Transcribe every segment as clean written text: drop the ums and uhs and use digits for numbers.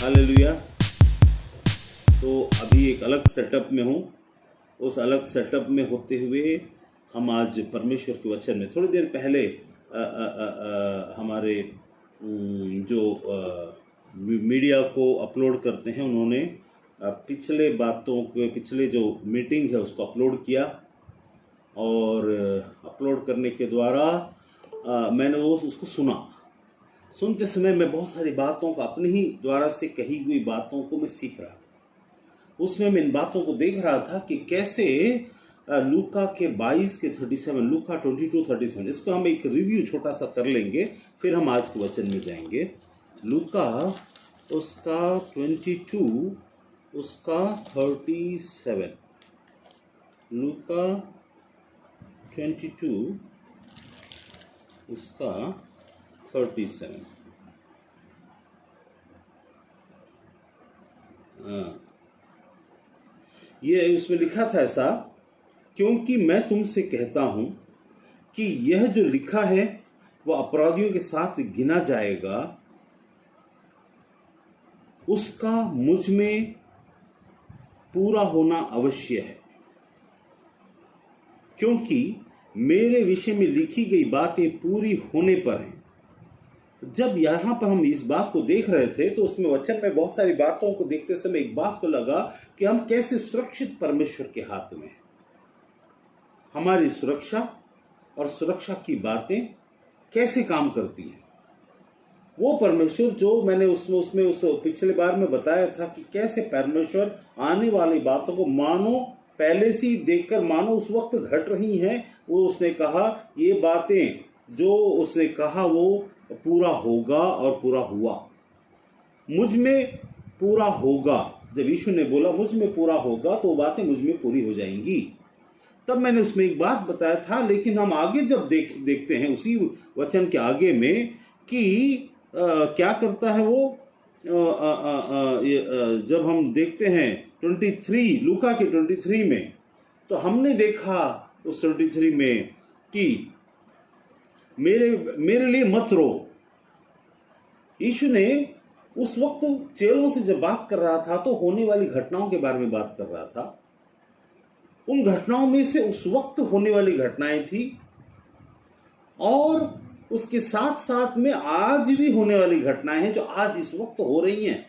Hallelujah. तो अभी एक अलग सेटअप में हूँ। उस अलग सेटअप में होते हुए हम आज परमेश्वर के वचन में थोड़ी देर पहले हमारे जो मीडिया को अपलोड करते हैं उन्होंने पिछले जो मीटिंग है उसको अपलोड किया और अपलोड करने के द्वारा मैंने उसको सुनते समय मैं बहुत सारी बातों को अपने ही द्वारा से कही हुई बातों को मैं सीख रहा था। उसमें मैं इन बातों को देख रहा था कि कैसे लूका के 22 के 37, लूका 22:37, इसको हम एक रिव्यू छोटा सा कर लेंगे, फिर हम आज के वचन में जाएंगे। लूका उसका 22 उसका 37, लूका 22 उसका 37। ये उसमें लिखा था ऐसा, क्योंकि मैं तुमसे कहता हूं कि यह जो लिखा है वह अपराधियों के साथ गिना जाएगा, उसका मुझ में पूरा होना अवश्य है। क्योंकि मेरे विषय में लिखी गई बातें पूरी होने पर हैं। जब यहां पर हम इस बात को देख रहे थे तो उसमें वचन में बहुत सारी बातों को देखते समय एक बात को लगा कि हम कैसे सुरक्षित परमेश्वर के हाथ में हैं। हमारी सुरक्षा और सुरक्षा की बातें कैसे काम करती हैं। वो परमेश्वर जो मैंने उसमें उस पिछले बार में बताया था कि कैसे परमेश्वर आने वाली बातों को मानो पहले से ही देखकर मानो उस वक्त घट रही हैं। वो उसने कहा ये बातें जो उसने कहा वो पूरा होगा और पूरा हुआ। मुझ में पूरा होगा। जब यीशु ने बोला मुझ में पूरा होगा तो वो बातें मुझ में पूरी हो जाएंगी। तब मैंने उसमें एक बात बताया था, लेकिन हम आगे जब देखते हैं उसी वचन के आगे में कि क्या करता है वो जब हम देखते हैं 23 लूका के 23 में, तो हमने देखा उस 23 में कि मेरे लिए मत रो। यीशु ने उस वक्त चेलों से जब बात कर रहा था तो होने वाली घटनाओं के बारे में बात कर रहा था। उन घटनाओं में से उस वक्त होने वाली घटनाएं थी और उसके साथ साथ में आज भी होने वाली घटनाएं हैं जो आज इस वक्त हो रही हैं।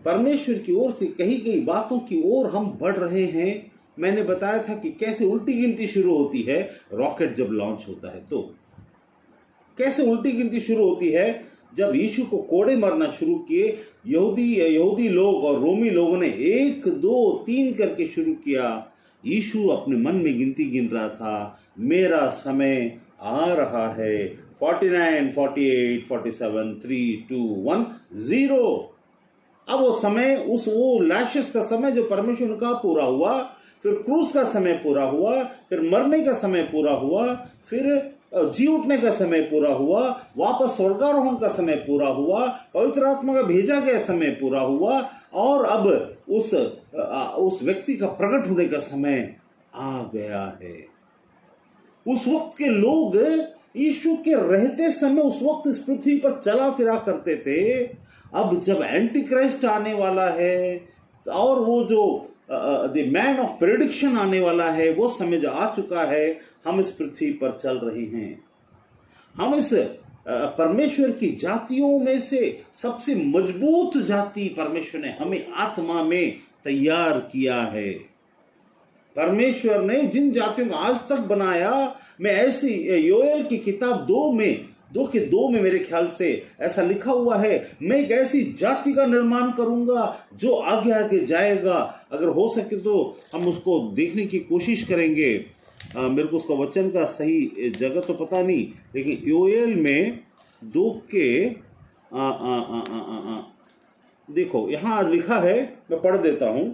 परमेश्वर की ओर से कही गई बातों की ओर हम बढ़ रहे हैं। मैंने बताया था कि कैसे उल्टी गिनती शुरू होती है रॉकेट जब लॉन्च होता है। तो कैसे उल्टी गिनती शुरू होती है जब यीशु को कोड़े मारना शुरू किए। यहूदी लोग और रोमी लोगों ने 1 2 3 करके शुरू किया। यीशु अपने मन में गिनती गिन रहा था, मेरा समय आ रहा है। 49 48 47 3 2 1 0। अब वो समय वो लैशेस का समय जो परमेश्वर का पूरा हुआ, फिर क्रूस का समय पूरा हुआ, फिर मरने का समय पूरा हुआ, फिर जी उठने का समय पूरा हुआ, वापस स्वर्गारोहण का समय पूरा हुआ, पवित्र आत्मा का भेजा गया समय पूरा हुआ और अब उस व्यक्ति का प्रकट होने का समय आ गया है। उस वक्त के लोग यीशु के रहते समय उस वक्त इस पृथ्वी पर चला फिरा करते थे। अब जब एंटी क्राइस्ट आने वाला है और वो जो द मैन ऑफ प्रेडिक्शन आने वाला है, वो समय जो आ चुका है, हम इस पृथ्वी पर चल रहे हैं। हम इस परमेश्वर की जातियों में से सबसे मजबूत जाति परमेश्वर ने हमें आत्मा में तैयार किया है। परमेश्वर ने जिन जातियों को आज तक बनाया, मैं ऐसी योएल की किताब 2 में मेरे ख्याल से ऐसा लिखा हुआ है, मैं एक ऐसी जाति का निर्माण करूंगा जो आगे आगे जाएगा। अगर हो सके तो हम उसको देखने की कोशिश करेंगे। मेरे को उसका वचन का सही जगह तो पता नहीं, लेकिन योएल में 2 के देखो यहां लिखा है, मैं पढ़ देता हूं।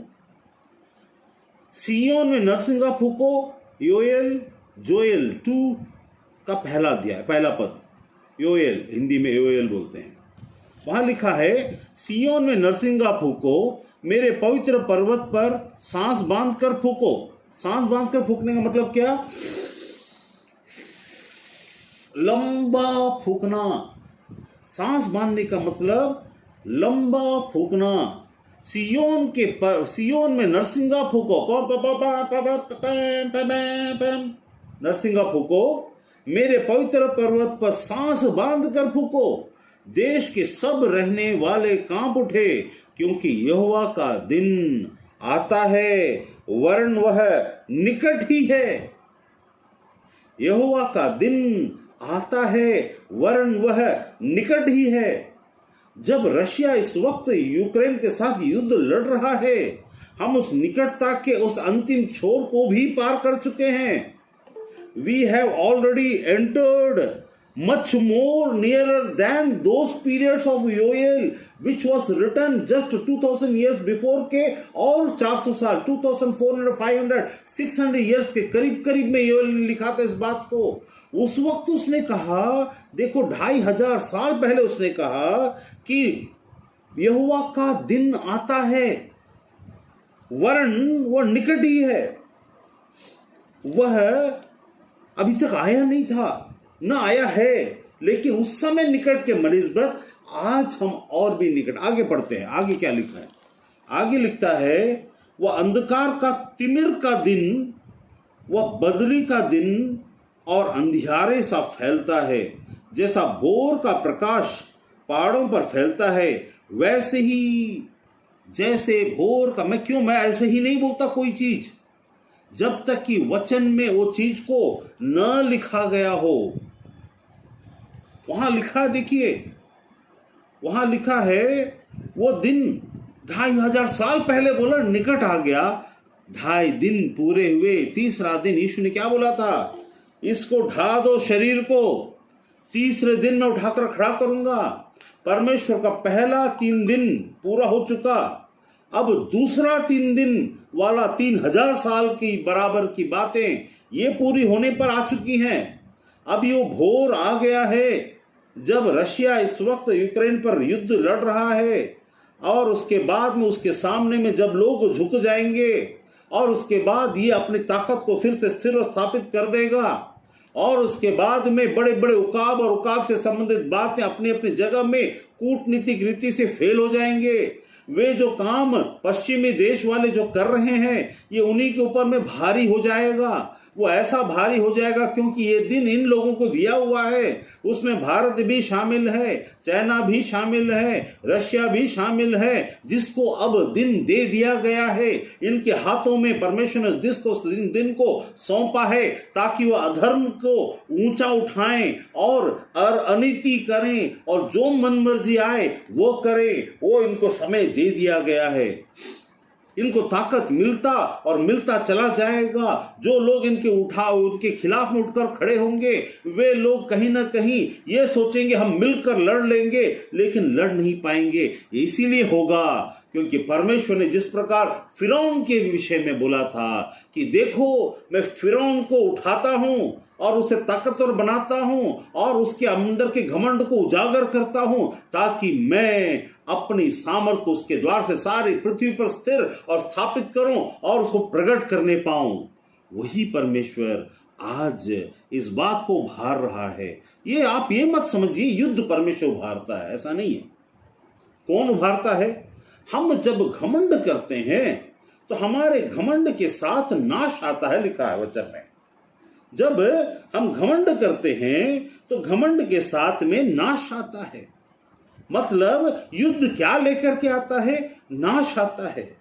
सिय्योन में नरसिंगा फूको। जोएल 2 का पहला पद, योएल हिंदी में योएल बोलते हैं। वहां लिखा है, सिय्योन में नरसिंगा फूको, मेरे पवित्र पर्वत पर सांस बांधकर फूको। सांस बांधकर फूकने का मतलब क्या? लंबा फूकना। सांस बांधने का मतलब लंबा फूकना, सियोन में नरसिंगा फूको, नरसिंगा फूको, मेरे पवित्र पर्वत पर सांस बांध कर फूको, देश के सब रहने वाले कांप उठे, क्योंकि यहोवा का दिन आता है, वरन वह निकट ही है। यहोवा का दिन आता है, वरन वह निकट ही है। जब रशिया इस वक्त यूक्रेन के साथ युद्ध लड़ रहा है, हम उस निकटता के उस अंतिम छोर को भी पार कर चुके हैं। We have already entered much more nearer than those periods of Yoel which was written just 2000 years before के और 400 साल 2400 500 600 years के करीब करीब में योएल ने लिखा था इस बात को। उस वक्त उसने कहा, देखो 2500 साल पहले उसने कहा कि यहोवा का दिन आता है, वरन वह निकट ही है। वह अभी तक आया नहीं था, न आया है, लेकिन उस समय निकट के मनिस्बत आज हम और भी निकट। आगे पढ़ते हैं, आगे क्या लिखा है। आगे लिखता है, वह अंधकार का तिमिर का दिन, वह बदली का दिन और अंधियारे सा फैलता है। जैसा भोर का प्रकाश पहाड़ों पर फैलता है, वैसे ही जैसे भोर का, मैं ऐसे ही नहीं बोलता कोई चीज जब तक कि वचन में वो चीज को न लिखा गया हो। वहां लिखा, देखिए वहां लिखा है, वो दिन 2500 साल पहले बोला निकट आ गया। 2.5 दिन पूरे हुए, तीसरा दिन यीशु ने क्या बोला था, इसको ढा दो शरीर को, तीसरे दिन मैं उठाकर खड़ा करूंगा। परमेश्वर का पहला 3 दिन पूरा हो चुका, अब दूसरा 3 दिन वाला 3000 साल की बराबर की बातें ये पूरी होने पर आ चुकी हैं। अब ये भोर आ गया है जब रशिया इस वक्त यूक्रेन पर युद्ध लड़ रहा है, और उसके बाद में उसके सामने में जब लोग झुक जाएंगे, और उसके बाद ये अपनी ताकत को फिर से स्थिर और स्थापित कर देगा, और उसके बाद में बड़े बड़े उकाब और उकाब से संबंधित बातें अपनी अपनी जगह में कूटनीतिक रीति से फेल हो जाएंगे। वे जो काम पश्चिमी देश वाले जो कर रहे हैं, ये उन्हीं के ऊपर में भारी हो जाएगा। वो ऐसा भारी हो जाएगा क्योंकि ये दिन इन लोगों को दिया हुआ है। उसमें भारत भी शामिल है, चाइना भी शामिल है, रशिया भी शामिल है, जिसको अब दिन दे दिया गया है। इनके हाथों में परमेश्वर ने जिसको दिन को सौंपा है, ताकि वह अधर्म को ऊंचा उठाएं और अनीति करें, और जो मनमर्जी आए वो करें। वो इनको समय दे दिया गया है। इनको ताकत मिलता और मिलता चला जाएगा। जो लोग उनके खिलाफ में उठकर खड़े होंगे, वे लोग कहीं ना कहीं ये सोचेंगे हम मिलकर लड़ लेंगे, लेकिन लड़ नहीं पाएंगे। इसीलिए होगा क्योंकि परमेश्वर ने जिस प्रकार फिरौन के विषय में बोला था कि देखो मैं फिरौन को उठाता हूं और उसे ताकतवर बनाता हूं और उसके अंदर के घमंड को उजागर करता हूं, ताकि मैं अपनी सामर्थ को उसके द्वार से सारी पृथ्वी पर स्थिर और स्थापित करूं और उसको प्रकट करने पाऊं। वही परमेश्वर आज इस बात को उभार रहा है। ये आप ये मत समझिए युद्ध परमेश्वर उभारता है, ऐसा नहीं है। कौन उभारता है? हम जब घमंड करते हैं तो हमारे घमंड के साथ नाश आता है, लिखा है वचन में। जब हम घमंड करते हैं तो घमंड के साथ में नाश आता है। मतलब युद्ध क्या लेकर के आता है? नाश आता है,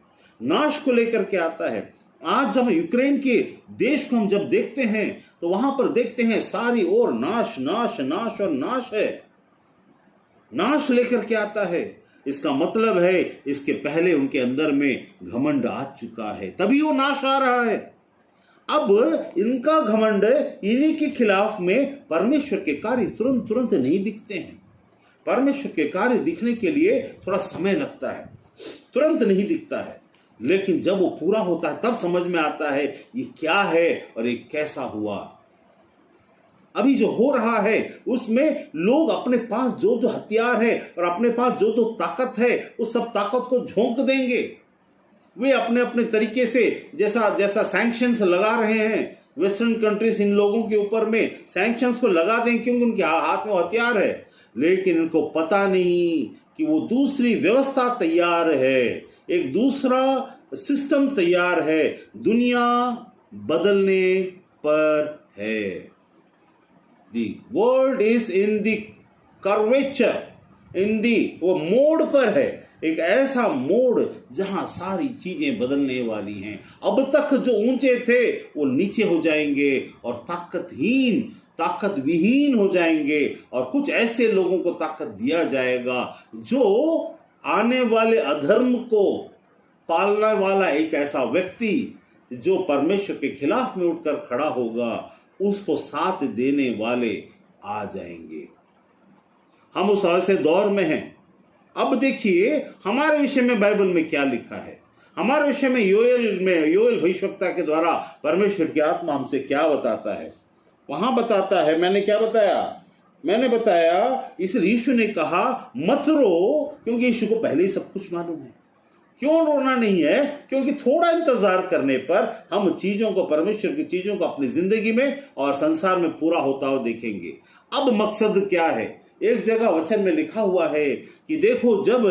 नाश को लेकर के आता है। आज जब यूक्रेन के देश को हम जब देखते हैं तो वहां पर देखते हैं सारी ओर नाश नाश नाश और नाश है, नाश लेकर के आता है। इसका मतलब है इसके पहले उनके अंदर में घमंड आ चुका है, तभी वो नाश आ रहा है। अब इनका घमंड, इन्हीं के खिलाफ में परमेश्वर के कार्य तुरंत तुरंत नहीं दिखते हैं। परमेश्वर के कार्य दिखने के लिए थोड़ा समय लगता है, तुरंत नहीं दिखता है, लेकिन जब वो पूरा होता है तब समझ में आता है ये क्या है और ये कैसा हुआ। अभी जो हो रहा है उसमें लोग अपने पास जो जो हथियार है और अपने पास जो जो ताकत है उस सब ताकत को झोंक देंगे। वे अपने अपने तरीके से जैसा जैसा सैंक्शंस लगा रहे हैं, वेस्टर्न कंट्रीज इन लोगों के ऊपर में सैंक्शंस को लगा दें क्योंकि उनके हाथ में हथियार है, लेकिन इनको पता नहीं कि वो दूसरी व्यवस्था तैयार है, एक दूसरा सिस्टम तैयार है, दुनिया बदलने पर है। The world is in the curvature, in the, वो मोड़ पर है, एक ऐसा मोड़ जहां सारी चीजें बदलने वाली हैं। अब तक जो ऊंचे थे वो नीचे हो जाएंगे और ताकतहीन, ताकत विहीन हो जाएंगे, और कुछ ऐसे लोगों को ताकत दिया जाएगा जो आने वाले अधर्म को पालने वाला एक ऐसा व्यक्ति जो परमेश्वर के खिलाफ में उठकर खड़ा होगा, उसको साथ देने वाले आ जाएंगे। हम उस ऐसे दौर में हैं। अब देखिए हमारे विषय में बाइबल में क्या लिखा है। हमारे विषय में योएल भविष्यवक्ता के द्वारा परमेश्वर की आत्मा हमसे क्या बताता है। वहां बताता है, मैंने बताया इस यीशु ने कहा मत रो, क्योंकि यीशु को पहले ही सब कुछ मालूम है। क्यों रोना नहीं है? क्योंकि थोड़ा इंतजार करने पर हम चीजों को, परमेश्वर की चीजों को अपनी जिंदगी में और संसार में पूरा होता हुआ देखेंगे। अब मकसद क्या है? एक जगह वचन में लिखा हुआ है कि देखो, जब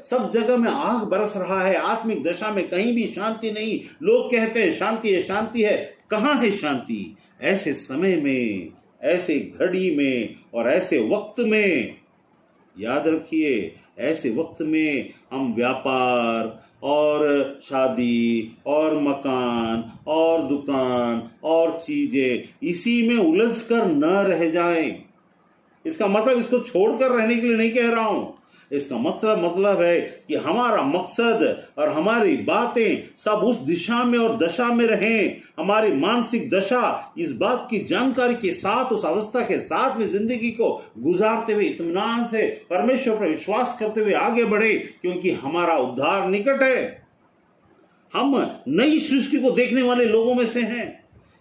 सब जगह में आग बरस रहा है, आत्मिक दशा में कहीं भी शांति नहीं, लोग कहते हैं शांति है, शांति है, कहां है शांति? ऐसे समय में, ऐसे घड़ी में और ऐसे वक्त में, याद रखिए, ऐसे वक्त में हम व्यापार और शादी और मकान और दुकान और चीजें इसी में उलझकर न रह जाएं। इसका मतलब इसको छोड़कर रहने के लिए नहीं कह रहा हूं। इसका मतलब है कि हमारा मकसद और हमारी बातें सब उस दिशा में और दशा में रहें। हमारी मानसिक दशा इस बात की जानकारी के साथ, उस अवस्था के साथ में जिंदगी को गुजारते हुए इत्मीनान से परमेश्वर पर विश्वास करते हुए आगे बढ़े, क्योंकि हमारा उद्धार निकट है। हम नई सृष्टि को देखने वाले लोगों में से हैं।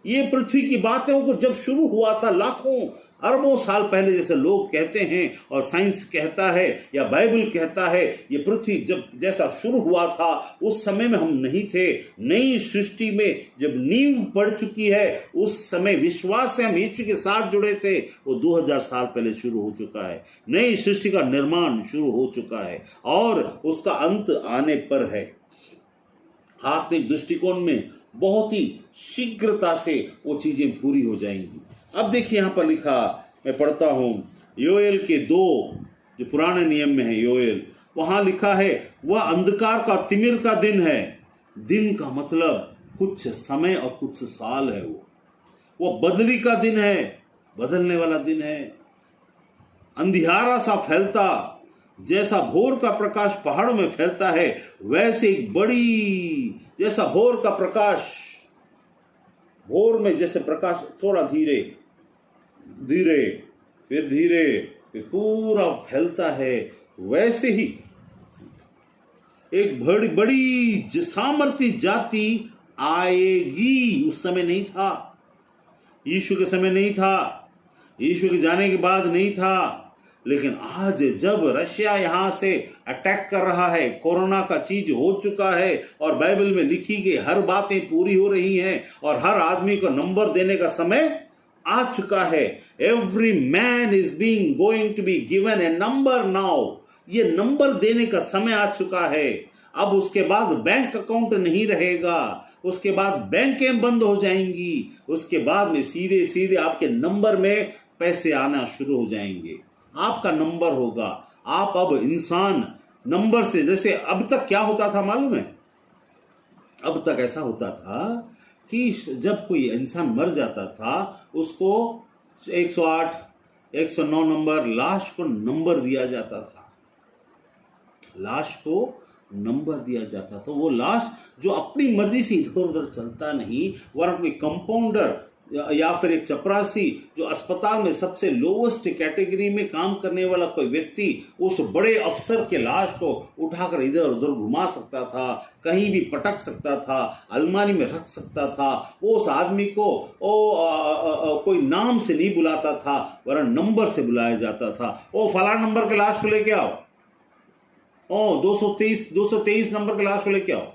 ये पृथ्वी की बातों को जब शुरू हुआ था लाखों अरबों साल पहले, जैसे लोग कहते हैं और साइंस कहता है या बाइबल कहता है, ये पृथ्वी जब जैसा शुरू हुआ था उस समय में हम नहीं थे। नई सृष्टि में जब नींव पड़ चुकी है, उस समय विश्वास से हम यीशु के साथ जुड़े थे, वो 2000 साल पहले शुरू हो चुका है। नई सृष्टि का निर्माण शुरू हो चुका है और उसका अंत आने पर है। आत्मिक दृष्टिकोण में बहुत ही शीघ्रता से वो चीजें पूरी हो जाएंगी। अब देखिए यहां पर लिखा, मैं पढ़ता हूं योएल के 2 जो पुराने नियम में है योएल, वहां लिखा है वह अंधकार का तिमिर का दिन है। दिन का मतलब कुछ समय और कुछ साल है। वो बदली का दिन है, बदलने वाला दिन है। अंधियारा सा फैलता, जैसा भोर का प्रकाश पहाड़ों में फैलता है, वैसे एक बड़ी, जैसा भोर का प्रकाश, भोर में जैसे प्रकाश थोड़ा धीरे धीरे फिर पूरा फैलता है, वैसे ही एक बड़ी सामर्थी जाति आएगी। उस समय नहीं था, यीशु के समय नहीं था, यीशु के जाने के बाद नहीं था। लेकिन आज जब रशिया यहां से अटैक कर रहा है, कोरोना का चीज हो चुका है और बाइबल में लिखी गई हर बातें पूरी हो रही हैं और हर आदमी को नंबर देने का समय आ चुका है। Every man is being going to be given a number now. ये नंबर देने का समय आ चुका है। अब उसके बाद बैंक अकाउंट नहीं रहेगा, उसके बाद बैंकें बंद हो जाएंगी, उसके बाद में सीधे सीधे आपके नंबर में पैसे आना शुरू हो जाएंगे। आपका नंबर होगा। आप अब इंसान नंबर से, जैसे अब तक क्या होता था मालूम है? अब तक ऐसा होता था कि जब कोई इंसान मर जाता था उसको 108, 109 नंबर, लाश को नंबर दिया जाता था। लाश को नंबर दिया जाता था। वो लाश जो अपनी मर्जी से इधर उधर चलता नहीं, वरन कोई कंपाउंडर या फिर एक चपरासी जो अस्पताल में सबसे लोवेस्ट कैटेगरी में काम करने वाला कोई व्यक्ति उस बड़े अफसर के लाश को उठाकर इधर उधर घुमा सकता था, कहीं भी पटक सकता था, अलमारी में रख सकता था। वो उस आदमी को कोई नाम से नहीं बुलाता था, वरन नंबर से बुलाया जाता था। ओ फला नंबर के लाश को लेके आओ, ओ 223 नंबर के लाश को लेके आओ।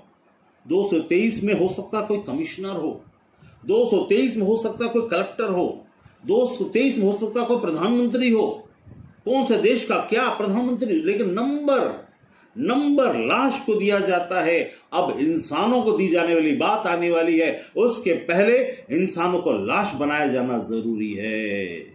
223 में हो सकता कोई कमिश्नर हो, 223 में हो सकता कोई कलेक्टर हो, 223 में हो सकता कोई प्रधानमंत्री हो, कौन से देश का क्या प्रधानमंत्री, लेकिन नंबर लाश को दिया जाता है। अब इंसानों को दी जाने वाली बात आने वाली है, उसके पहले इंसानों को लाश बनाया जाना जरूरी है।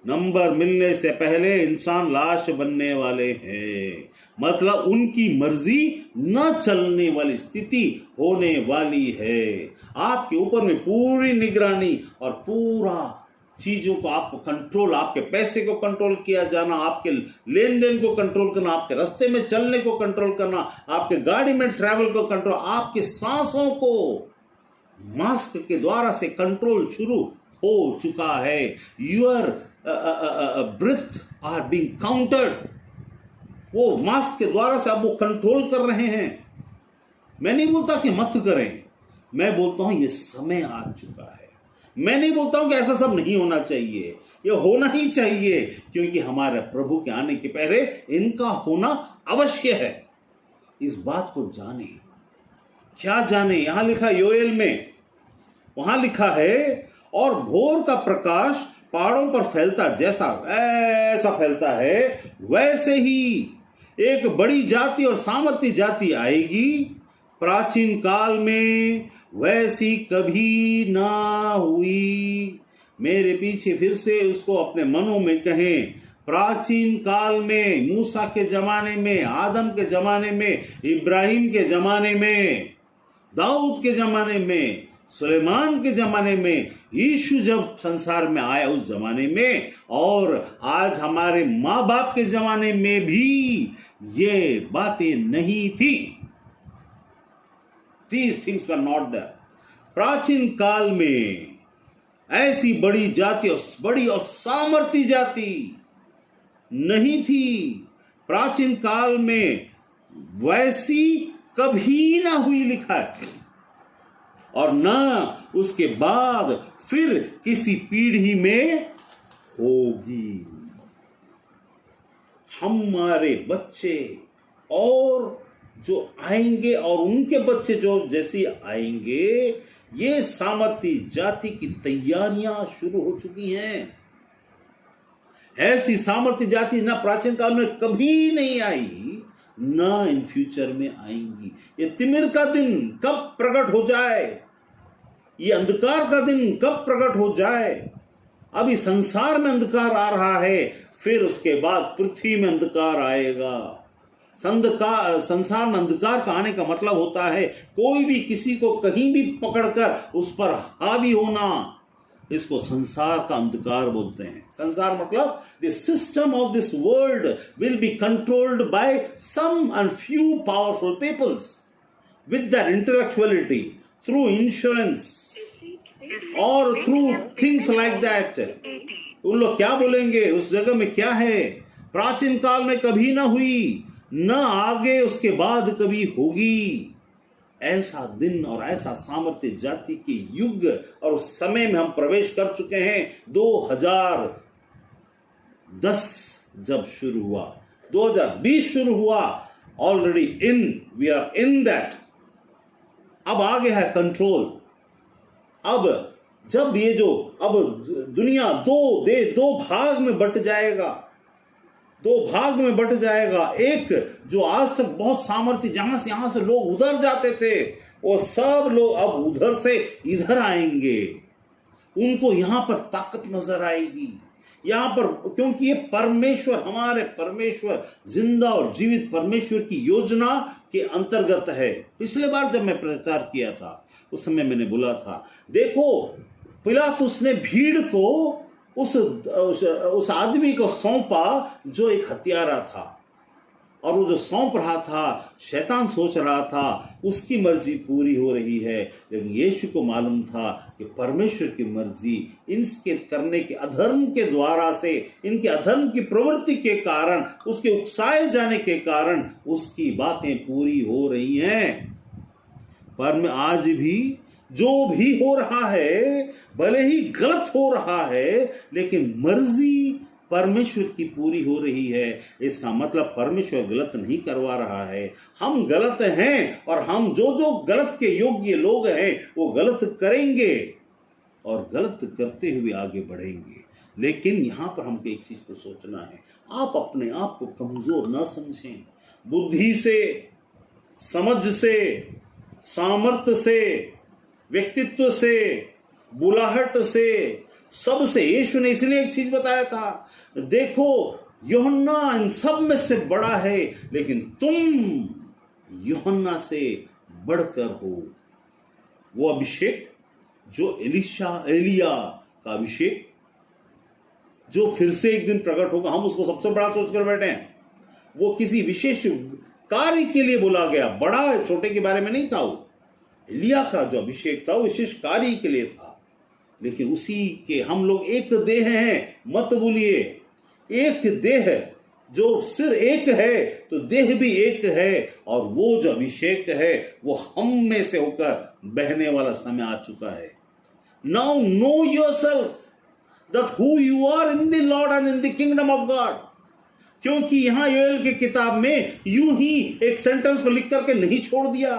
नंबर मिलने से पहले इंसान लाश बनने वाले हैं, मतलब उनकी मर्जी न चलने वाली स्थिति होने वाली है। आपके ऊपर में पूरी निगरानी और पूरा चीजों को आपको कंट्रोल, आपके पैसे को कंट्रोल किया जाना, आपके लेन देन को कंट्रोल करना, आपके रास्ते में चलने को कंट्रोल करना, आपके गाड़ी में ट्रैवल को कंट्रोल, आपके सांसों को मास्क के द्वारा से कंट्रोल शुरू हो चुका है। Your breath are being countered, वो मास्क के द्वारा से आप वो कंट्रोल कर रहे हैं। मैं नहीं बोलता कि मत करें, मैं बोलता हूं ये समय आ चुका है। मैं नहीं बोलता हूं कि ऐसा सब नहीं होना चाहिए, ये होना ही चाहिए, क्योंकि हमारे प्रभु के आने के पहले इनका होना अवश्य है। इस बात को जाने, क्या जाने, यहां लिखा योएल में, वहां लिखा है, और भोर का प्रकाश पहाड़ों पर फैलता जैसा ऐसा फैलता है, वैसे ही एक बड़ी जाति और सामर्थी जाति आएगी, प्राचीन काल में वैसी कभी ना हुई। मेरे पीछे फिर से उसको अपने मनों में कहें, प्राचीन काल में, मूसा के जमाने में, आदम के जमाने में, इब्राहिम के जमाने में, दाऊद के जमाने में, सुलेमान के जमाने में, यीशु जब संसार में आया उस जमाने में, और आज हमारे माँ बाप के जमाने में भी ये बातें नहीं थी। These things were not there. प्राचीन काल में ऐसी बड़ी जाति और बड़ी और सामर्थी जाति नहीं थी। प्राचीन काल में वैसी कभी ना हुई, लिखा है, और ना उसके बाद फिर किसी पीढ़ी में होगी। हमारे बच्चे और जो आएंगे और उनके बच्चे जो जैसे आएंगे, ये सामर्थी जाति की तैयारियां शुरू हो चुकी हैं। ऐसी सामर्थी जाति ना प्राचीन काल में कभी नहीं आई, ना इन फ्यूचर में आएंगी। ये तिमिर का दिन कब प्रकट हो जाए, ये अंधकार का दिन कब प्रकट हो जाए। अभी संसार में अंधकार आ रहा है, फिर उसके बाद पृथ्वी में अंधकार आएगा। संसार में अंधकार का आने का मतलब होता है कोई भी किसी को कहीं भी पकड़कर उस पर हावी होना। इसको संसार का अंधकार बोलते हैं। संसार मतलब the system of this world will be controlled by some and few powerful peoples with their intellectuality, through insurance और थ्रू थिंग्स लाइक दैट। उन लोग क्या बोलेंगे, उस जगह में क्या है, प्राचीन काल में कभी ना हुई, न आगे उसके बाद कभी होगी। ऐसा दिन और ऐसा सामर्थ्य जाति के युग और उस समय में हम प्रवेश कर चुके हैं। 2010 जब शुरू हुआ, 2020 शुरू हुआ, already we are in that. अब आगे है कंट्रोल। अब जब ये जो अब दुनिया दो भाग में बट जाएगा, एक जो आज तक बहुत सामर्थ्य, यहां से लोग उधर जाते थे, वो सब लोग अब उधर से इधर आएंगे। उनको यहां पर ताकत नजर आएगी यहां पर, क्योंकि ये परमेश्वर, हमारे परमेश्वर, जिंदा और जीवित परमेश्वर की योजना के अंतर्गत है। पिछले बार जब मैं प्रचार किया था उस समय मैंने बोला था, देखो पिलातुस ने भीड़ को उस आदमी को सौंपा जो एक हत्यारा था, और वो जो सौंप रहा था, शैतान सोच रहा था उसकी मर्जी पूरी हो रही है, लेकिन यीशु को मालूम था कि परमेश्वर की मर्जी इनके करने के अधर्म के द्वारा से, इनके अधर्म की प्रवृत्ति के कारण, उसके उकसाए जाने के कारण उसकी बातें पूरी हो रही हैं। पर आज भी जो भी हो रहा है, भले ही गलत हो रहा है, लेकिन मर्जी परमेश्वर की पूरी हो रही है। इसका मतलब परमेश्वर गलत नहीं करवा रहा है, हम गलत हैं, और हम जो गलत के योग्य लोग हैं वो गलत करेंगे और गलत करते हुए आगे बढ़ेंगे। लेकिन यहां पर हमको एक चीज को सोचना है, आप अपने आप को कमजोर ना समझें। बुद्धि से, समझ से, सामर्थ्य से, व्यक्तित्व से, बुलाहट से, सबसे यीशु ने इसलिए एक चीज बताया था, देखो यूहन्ना इन सब में से बड़ा है, लेकिन तुम यूहन्ना से बढ़कर हो। वो अभिषेक जो एलिया का अभिषेक जो फिर से एक दिन प्रकट होगा, हम उसको सबसे बड़ा सोचकर बैठे हैं। वो किसी विशेष कार्य के लिए बोला गया, बड़ा छोटे के बारे में नहीं था। वो एलिया का जो अभिषेक था वो विशेष कार्य के लिए था, लेकिन उसी के हम लोग एक देह हैं, मत भूलिए। एक देह जो सिर एक है तो देह भी एक है, और वो जो अभिषेक है वो हम में से होकर बहने वाला समय आ चुका है। Now no yourself that who you are in the Lord and in the kingdom of God। क्योंकि यहां योएल की किताब में यूं ही एक सेंटेंस को लिख करके नहीं छोड़ दिया।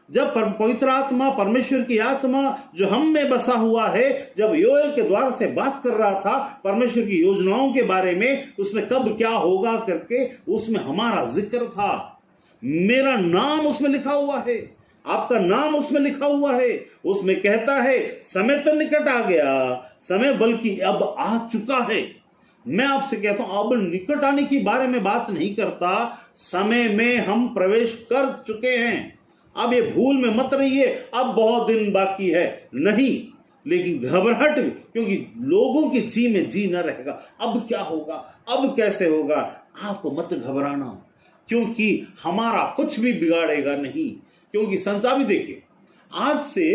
जब पवित्र आत्मा, परमेश्वर की आत्मा जो हम में बसा हुआ है, जब योएल के द्वारा से बात कर रहा था परमेश्वर की योजनाओं के बारे में, उसमें कब क्या होगा करके उसमें हमारा जिक्र था। मेरा नाम उसमें लिखा हुआ है, आपका नाम उसमें लिखा हुआ है। उसमें कहता है समय तो निकट आ गया, समय बल्कि अब आ चुका है। मैं आपसे कहता हूं, अब निकट आने की बारे में बात नहीं करता, समय में हम प्रवेश कर चुके हैं। अब ये भूल में मत रहिए अब बहुत दिन बाकी है, नहीं। लेकिन घबराहट, क्योंकि लोगों की जी में जी न रहेगा, अब क्या होगा, अब कैसे होगा, आप मत घबराना, क्योंकि हमारा कुछ भी बिगाड़ेगा नहीं। क्योंकि संसार भी देखिए, आज से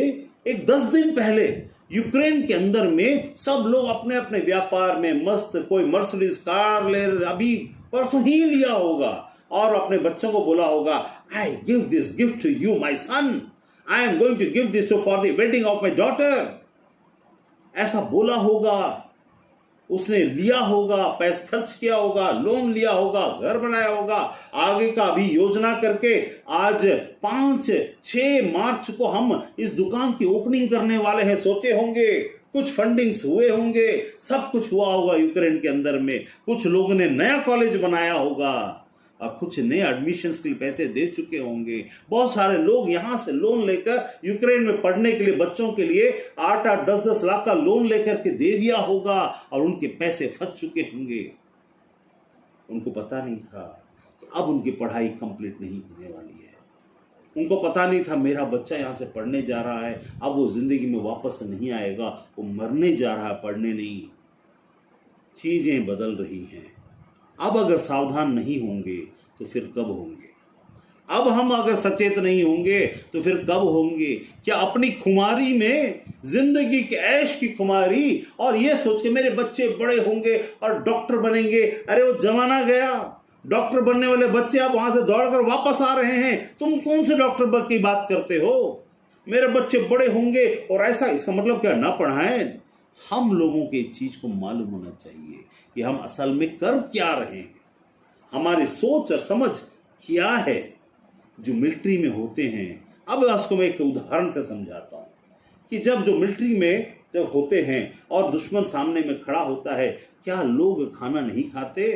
एक 10 दिन पहले यूक्रेन के अंदर में सब लोग अपने अपने व्यापार में मस्त, कोई मर्सिडीज कार ले, अभी परसों ही लिया होगा, और अपने बच्चों को बोला होगा, I give this gift to you my son, I am going to give this for the wedding of my daughter. ऐसा बोला होगा, उसने लिया होगा, पैसा खर्च किया होगा, लोन लिया होगा, घर बनाया होगा, आगे का भी योजना करके आज 5-6 मार्च को हम इस दुकान की ओपनिंग करने वाले हैं, सोचे होंगे। कुछ फंडिंग्स हुए होंगे, सब कुछ हुआ होगा यूक्रेन के अंदर में। कुछ लोगों ने नया कॉलेज बनाया होगा और कुछ नए एडमिशंस के लिए पैसे दे चुके होंगे। बहुत सारे लोग यहां से लोन लेकर यूक्रेन में पढ़ने के लिए, बच्चों के लिए 8-8, 10-10 लाख का लोन लेकर के दे दिया होगा, और उनके पैसे फंस चुके होंगे। उनको पता नहीं था कि अब उनकी पढ़ाई कंप्लीट नहीं होने वाली है। उनको पता नहीं था मेरा बच्चा यहां से पढ़ने जा रहा है, अब वो जिंदगी में वापस नहीं आएगा, वो मरने जा रहा है, पढ़ने नहीं। चीजें बदल रही हैं। अब अगर सावधान नहीं होंगे तो फिर कब होंगे? अब हम अगर सचेत नहीं होंगे तो फिर कब होंगे? क्या अपनी खुमारी में, जिंदगी के ऐश की खुमारी, और ये सोच के मेरे बच्चे बड़े होंगे और डॉक्टर बनेंगे, अरे वो जमाना गया। डॉक्टर बनने वाले बच्चे अब वहां से दौड़कर वापस आ रहे हैं। तुम कौन से डॉक्टर की बात करते हो? मेरे बच्चे बड़े होंगे और ऐसा, इसका मतलब क्या, ना पढ़ाएं? हम लोगों के चीज को मालूम होना चाहिए कि हम असल में कर क्या रहे हैं, हमारी सोच और समझ क्या है। जो मिलिट्री में होते हैं, अब उसको मैं एक उदाहरण से समझाता हूं कि जब जो मिलिट्री में जब होते हैं और दुश्मन सामने में खड़ा होता है, क्या लोग खाना नहीं खाते?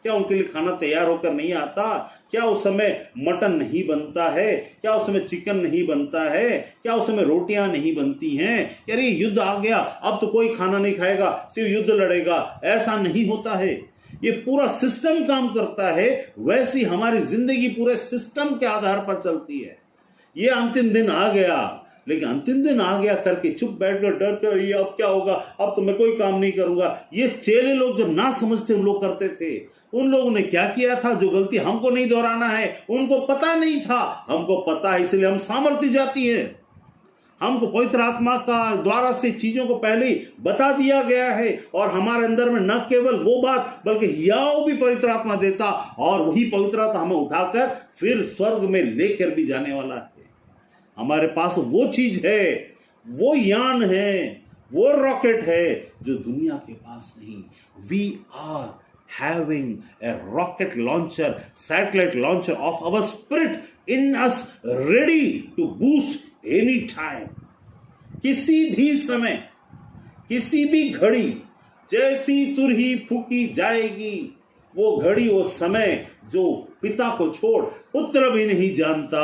क्या उनके लिए खाना तैयार होकर नहीं आता? क्या उस समय मटन नहीं बनता है? क्या उस समय चिकन नहीं बनता है? क्या उस समय रोटियां नहीं बनती हैं? यार ये युद्ध आ गया, अब तो कोई खाना नहीं खाएगा, सिर्फ युद्ध लड़ेगा, ऐसा नहीं होता है। ये पूरा सिस्टम काम करता है। वैसी हमारी जिंदगी पूरे सिस्टम के आधार पर चलती है। ये अंतिम दिन आ गया, लेकिन अंतिम दिन आ गया करके चुप बैठकर डर कर, ये अब क्या होगा, अब तो मैं कोई काम नहीं करूंगा। ये चेले लोग जब ना समझते उन लोग करते थे। उन लोगों ने क्या किया था, जो गलती हमको नहीं दोहराना है, उनको पता नहीं था, हमको पता है, इसलिए हम सामर्थ्य जाती है। हमको पवित्र आत्मा का द्वारा से चीजों को पहले ही बता दिया गया है, और हमारे अंदर में न केवल वो बात बल्कि हियाव भी पवित्र आत्मा देता, और वही पवित्र आत्मा हमें उठाकर फिर स्वर्ग में लेकर भी जाने वाला है। हमारे पास वो चीज है, वो यान है, वो रॉकेट है जो दुनिया के पास नहीं। We are having a rocket launcher, satellite launcher of our spirit in us, ready to boost any time। किसी भी समय, किसी भी घड़ी जैसी तुरही फूकी जाएगी, वो घड़ी वो समय जो पिता को छोड़ पुत्र भी नहीं जानता,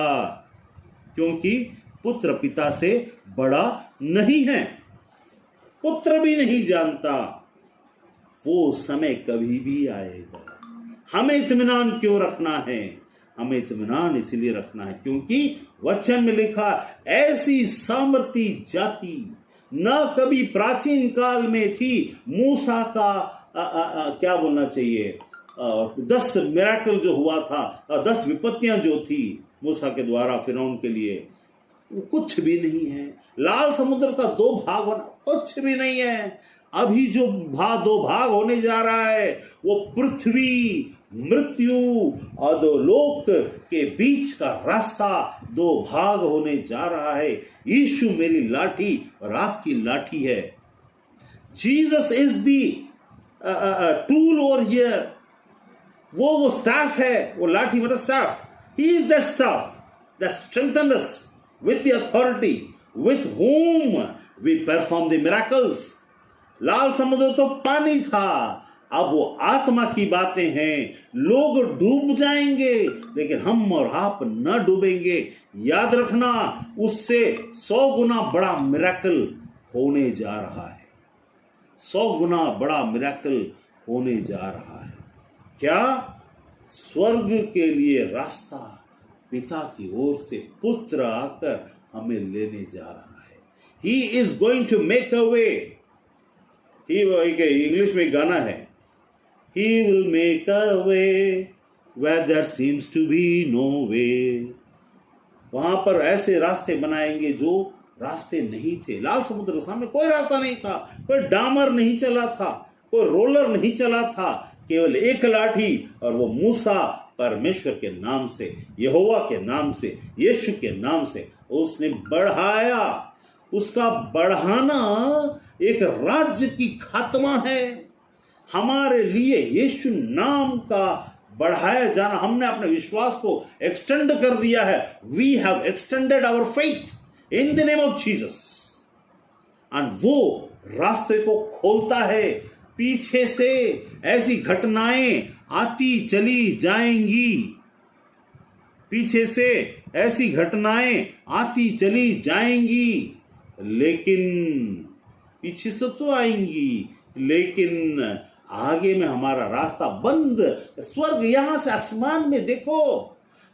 क्योंकि पुत्र पिता से बड़ा नहीं है, पुत्र भी नहीं जानता। वो समय कभी भी आएगा। हमें इत्मीनान क्यों रखना है? हमें इत्मीनान इसलिए रखना है क्योंकि वचन में लिखा, ऐसी सामर्थी जाति न कभी प्राचीन काल में थी। मूसा का क्या बोलना चाहिए, 10 मिराकल जो हुआ था, 10 विपत्तियां जो थी मूसा के द्वारा फिरौन के लिए, वो कुछ भी नहीं है। लाल समुद्र का 2 भाग होना कुछ भी नहीं है। अभी जो 2 भाग होने जा रहा है वो पृथ्वी, मृत्यु और 2 लोक के बीच का रास्ता 2 भाग होने जा रहा है। यीशु मेरी लाठी और आपकी लाठी है। Jesus is the tool over here. वो स्टाफ है, वो लाठी मतलब staff. He is the staff that strengthens us with the authority with whom we perform the miracles। लाल समुद्र तो पानी था, अब वो आत्मा की बातें हैं। लोग डूब जाएंगे लेकिन हम और आप न डूबेंगे। याद रखना, उससे 100 गुना बड़ा मिराकल होने जा रहा है। 100 गुना बड़ा मिराकल होने जा रहा है। क्या? स्वर्ग के लिए रास्ता पिता की ओर से पुत्र आकर हमें लेने जा रहा है। He is going to make a way. English में गाना है, he will make a way where there seems to be no way. वहां पर ऐसे रास्ते बनाएंगे जो रास्ते नहीं थे। लाल समुद्र के सामने कोई रास्ता नहीं था, कोई डामर नहीं चला था, कोई रोलर नहीं चला था, केवल एक लाठी, और वो मूसा परमेश्वर के नाम से, यहोवा के नाम से, यीशु के नाम से उसने बढ़ाया। उसका बढ़ाना एक राज्य की खात्मा है। हमारे लिए यीशु नाम का बढ़ाया जाना, हमने अपने विश्वास को एक्सटेंड कर दिया है। We have extended our faith in the name of Jesus. And वो रास्ते को खोलता है। पीछे से ऐसी घटनाएं आती चली जाएंगी, पीछे से ऐसी घटनाएं आती चली जाएंगी, लेकिन पीछे से तो आएंगी, लेकिन आगे में हमारा रास्ता बंद। स्वर्ग यहां से आसमान में देखो।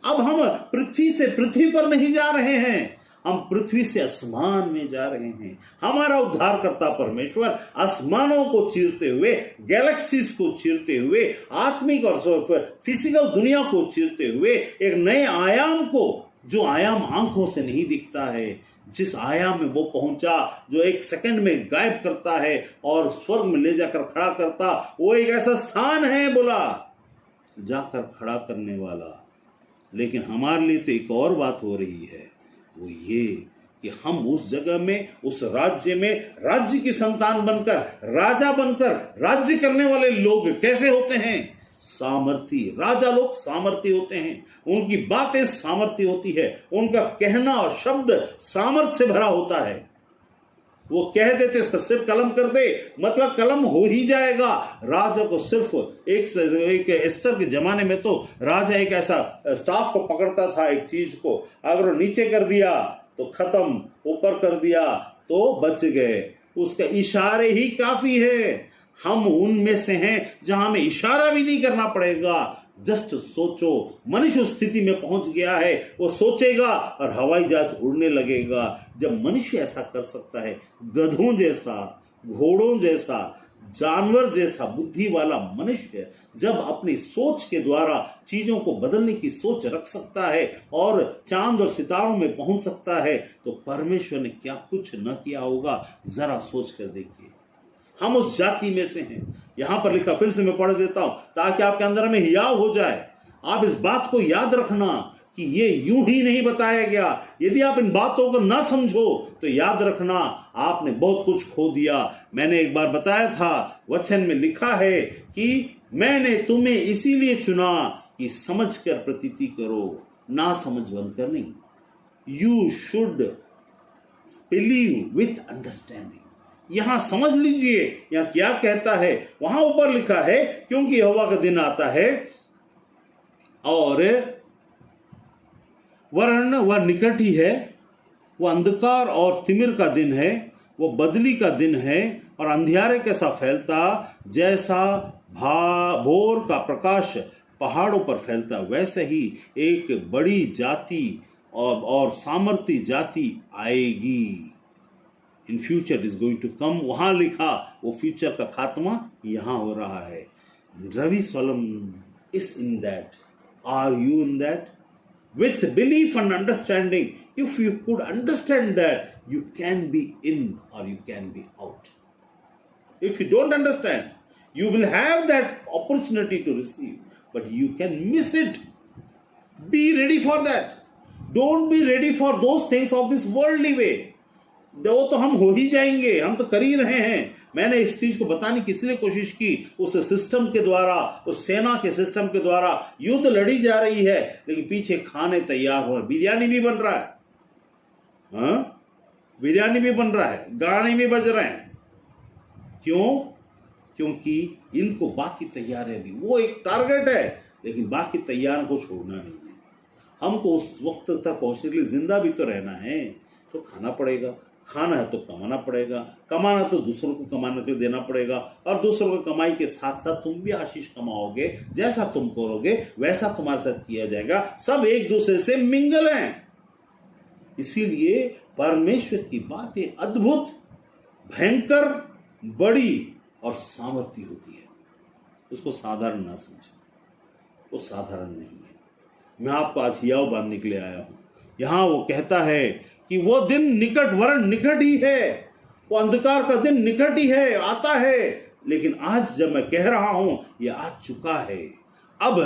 अब हम पृथ्वी से पृथ्वी पर नहीं जा रहे हैं, हम पृथ्वी से आसमान में जा रहे हैं। हमारा उद्धारकर्ता परमेश्वर आसमानों को चीरते हुए, गैलेक्सीज को चीरते हुए, आत्मिक और फिजिकल दुनिया को चीरते हुए एक नए आयाम को, जो आयाम आंखों से नहीं दिखता है, जिस आयाम में वो पहुंचा, जो 1 सेकंड में गायब करता है और स्वर्ग में ले जाकर खड़ा करता, वो एक ऐसा स्थान है बोला जाकर खड़ा करने वाला। लेकिन हमारे लिए तो एक और बात हो रही है, वो ये कि हम उस जगह में, उस राज्य में राज्य की संतान बनकर, राजा बनकर राज्य करने वाले लोग कैसे होते हैं? सामर्थी। राजा लोग सामर्थी होते हैं, उनकी बातें सामर्थी होती है, उनका कहना और शब्द सामर्थ से भरा होता है। वो कह देते इसका सिर्फ कलम कर दे, मतलब कलम हो ही जाएगा। राजा को सिर्फ एक एस्तर के जमाने में तो राजा एक ऐसा स्टाफ को पकड़ता था, एक चीज को अगर वो नीचे कर दिया तो खत्म, ऊपर कर दिया तो बच गए। उसके इशारे ही काफी है। हम उनमें से हैं जहां हमें इशारा भी नहीं करना पड़ेगा। जस्ट सोचो, मनुष्य उस स्थिति में पहुंच गया है, वो सोचेगा और हवाई जहाज उड़ने लगेगा। जब मनुष्य ऐसा कर सकता है, गधों जैसा, घोड़ों जैसा, जानवर जैसा बुद्धि वाला मनुष्य जब अपनी सोच के द्वारा चीजों को बदलने की सोच रख सकता है और चांद और सितारों में पहुंच सकता है, तो परमेश्वर ने क्या कुछ न किया होगा, जरा सोच कर देखिए। हम उस जाति में से हैं। यहां पर लिखा, फिर से मैं पढ़ देता हूं ताकि आपके अंदर में हियाव हो जाए। आप इस बात को याद रखना कि ये यूं ही नहीं बताया गया। यदि आप इन बातों को ना समझो तो याद रखना आपने बहुत कुछ खो दिया। मैंने एक बार बताया था, वचन में लिखा है कि मैंने तुम्हें इसीलिए चुना कि समझ कर प्रतीति करो, ना समझ बनकर नहीं। You should believe with understanding. यहां समझ लीजिए यहां क्या कहता है। वहां ऊपर लिखा है क्योंकि यहोवा का दिन आता है और वरन वह निकट ही है, वह अंधकार और तिमिर का दिन है, वो बदली का दिन है और अंधियारे कैसा फैलता, जैसा भोर का प्रकाश पहाड़ों पर फैलता, वैसे ही एक बड़ी जाति और सामर्थी जाति आएगी। In future is going to come, वहां लिखा वो फ्यूचर का खात्मा यहां हो रहा है। रवि सोलम is in that, are you in that? With belief and understanding, if you could understand that, you can be in or you can be out. If you don't understand, you will have that opportunity to receive, but you can miss it. Be ready for that. Don't be ready for those things of this worldly way. वो तो हम हो ही जाएंगे, हम तो कर ही रहे हैं। मैंने इस चीज को बताने की इसलिए कोशिश की, उस सिस्टम के द्वारा, उस सेना के सिस्टम के द्वारा युद्ध लड़ी जा रही है, लेकिन पीछे खाने तैयार हो रहे, बिरयानी भी बन रहा है, हाँ बिरयानी भी बन रहा है, गाने भी बज रहे हैं। क्यों? क्योंकि इनको बाकी तैयारियां भी, वो एक टारगेट है, लेकिन बाकी तैयार को छोड़ना नहीं है। हमको उस वक्त तक पहुंचने के लिए जिंदा भी तो रहना है, तो खाना पड़ेगा, खाना है तो कमाना पड़ेगा, कमाना तो दूसरों को कमाने के लिए देना पड़ेगा, और दूसरों को कमाई के साथ साथ तुम भी आशीष कमाओगे। जैसा तुम करोगे वैसा तुम्हारे साथ किया जाएगा। सब एक दूसरे से मिंगल हैं। इसीलिए परमेश्वर की बातें अद्भुत, भयंकर, बड़ी और सामर्थ्य होती है। उसको साधारण ना समझे, वो साधारण नहीं है। मैं आपको आज हियाव बांधने के लिए आया हूं। यहां वो कहता है कि वो दिन निकट, वरन निकट ही है, वो अंधकार का दिन निकट ही है, आता है। लेकिन आज जब मैं कह रहा हूं ये आ चुका है। अब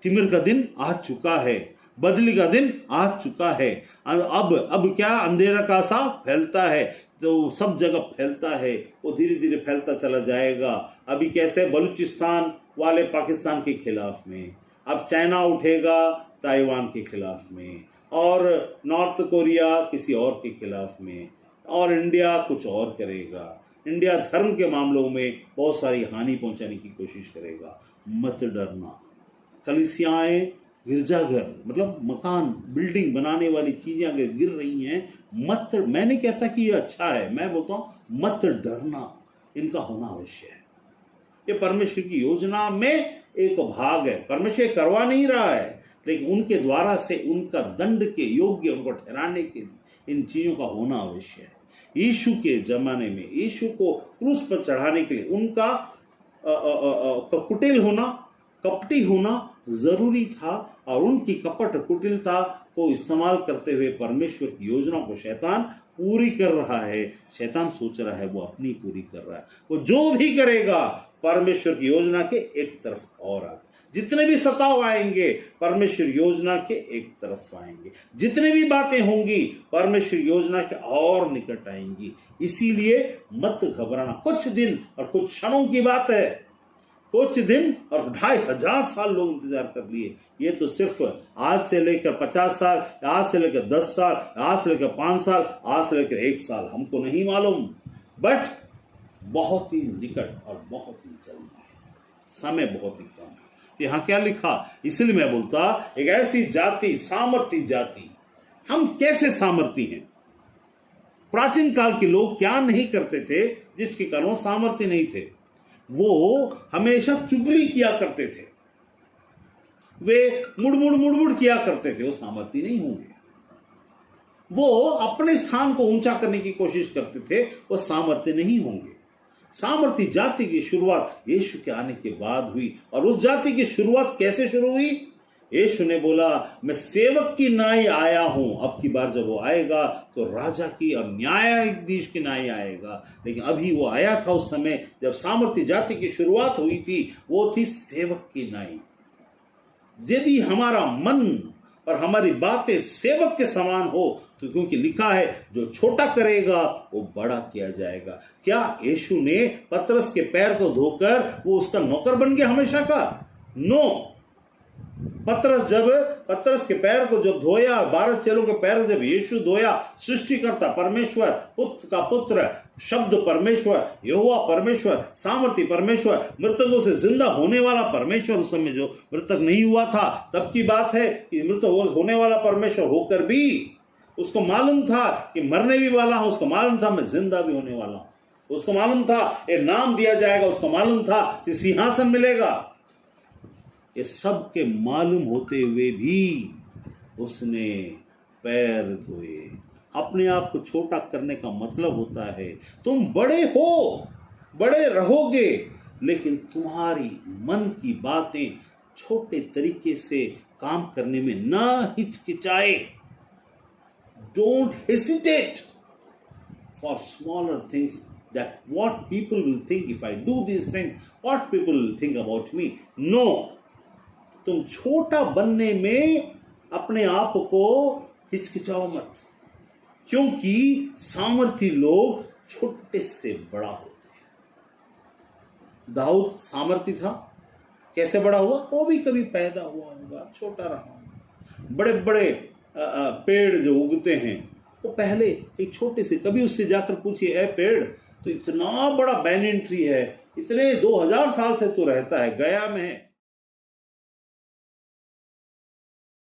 तिमिर का दिन आ चुका है, बदली का दिन आ चुका है। अब क्या अंधेरा का सा फैलता है, तो सब जगह फैलता है, वो धीरे धीरे फैलता चला जाएगा। अभी कैसे बलूचिस्तान वाले पाकिस्तान के खिलाफ में, अब चाइना उठेगा ताइवान के खिलाफ में, और नॉर्थ कोरिया किसी और के खिलाफ में, और इंडिया कुछ और करेगा। इंडिया धर्म के मामलों में बहुत सारी हानि पहुंचाने की कोशिश करेगा। मत डरना। कलीसियाएं, गिरजाघर, मतलब मकान, बिल्डिंग बनाने वाली चीजें अगर गिर रही हैं, मत, मैं नहीं कहता कि ये अच्छा है, मैं बोलता हूं मत डरना, इनका होना आवश्यक है। ये परमेश्वर की योजना में एक भाग है। परमेश्वर करवा नहीं रहा है, लेकिन उनके द्वारा से उनका दंड के योग्य उनको ठहराने के लिए इन चीजों का होना आवश्यक है। यीशु के जमाने में यीशु को क्रूस पर चढ़ाने के लिए उनका कुटिल होना, कपटी होना जरूरी था, और उनकी कपट कुटिलता को इस्तेमाल करते हुए परमेश्वर की योजना को शैतान पूरी कर रहा है। शैतान सोच रहा है वो अपनी पूरी कर रहा है। वो जो भी करेगा परमेश्वर की योजना के एक तरफ और आगे, जितने भी सताव आएंगे परमेश्वर योजना के एक तरफ आएंगे, जितने भी बातें होंगी परमेश्वर योजना के और निकट आएंगी। इसीलिए मत घबराना। कुछ दिन और कुछ क्षणों की बात है, कुछ दिन और 2500 साल लोग इंतजार कर लिए। ये तो सिर्फ आज से लेकर 50 साल, आज से लेकर 10 साल, आज से लेकर 5 साल, आज से लेकर 1 साल, हमको नहीं मालूम, बट बहुत ही निकट और बहुत ही जल्दी है, समय बहुत ही कम है। यहां क्या लिखा, इसलिए मैं बोलता एक ऐसी जाति, सामर्थी जाति। हम कैसे सामर्थी हैं? प्राचीन काल के लोग क्या नहीं करते थे जिसके कारण वो सामर्थ्य नहीं थे? वो हमेशा चुगली किया करते थे, वे मुड़ किया करते थे, वो सामर्थ्य नहीं होंगे। वो अपने स्थान को ऊंचा करने की कोशिश करते थे, वो सामर्थ्य नहीं होंगे। सामर्थी जाति की शुरुआत यीशु के आने के बाद हुई। और उस जाति की शुरुआत कैसे शुरू हुई? यीशु ने बोला मैं सेवक की नाई आया हूं। अब की बार जब वो आएगा तो राजा की और न्यायाधीश की नाई आएगा। लेकिन अभी वो आया था उस समय जब सामर्थी जाति की शुरुआत हुई थी, वो थी सेवक की नाई। यदि हमारा मन और हमारी बातें सेवक के समान हो तो, क्योंकि लिखा है जो छोटा करेगा वो बड़ा किया जाएगा। क्या यीशु ने पतरस के पैर को धोकर वो उसका नौकर बन गया हमेशा का? नो, पतरस के पैर को जब धोया, 12 चेलों के पैर को जब यीशु धोया, सृष्टिकर्ता परमेश्वर, पुत्र का पुत्र, शब्द परमेश्वर, यहोवा परमेश्वर, सामर्थी परमेश्वर, मृतकों से जिंदा होने वाला परमेश्वर, उस समय जो मृतक नहीं हुआ था तब की बात है कि मृतक होने वाला परमेश्वर होकर भी उसको मालूम था कि मरने भी वाला हूं, उसको मालूम था मैं जिंदा भी होने वाला हूं, उसको मालूम था एक नाम दिया जाएगा, उसको मालूम था कि सिंहासन मिलेगा। ये सब के मालूम होते हुए भी उसने पैर धोए। अपने आप को छोटा करने का मतलब होता है तुम बड़े हो, बड़े रहोगे, लेकिन तुम्हारी मन की बातें छोटे तरीके से काम करने में ना हिचकिचाए। Don't hesitate for smaller things, that what people will think if I do these things, what people will think about me. No, तुम छोटा बनने में अपने आप को हिचकिचाओ मत, क्योंकि सामर्थी लोग छोटे से बड़ा होते हैं। दाऊद सामर्थी था, कैसे बड़ा हुआ? वो भी कभी पैदा हुआ होगा, छोटा रहा होगा। बड़े बड़े पेड़ जो उगते हैं वो पहले एक छोटे से, कभी उससे जाकर पूछिए ए पेड़ तो इतना बड़ा बैनियन ट्री है, इतने 2000 साल से तो रहता है, गया में है,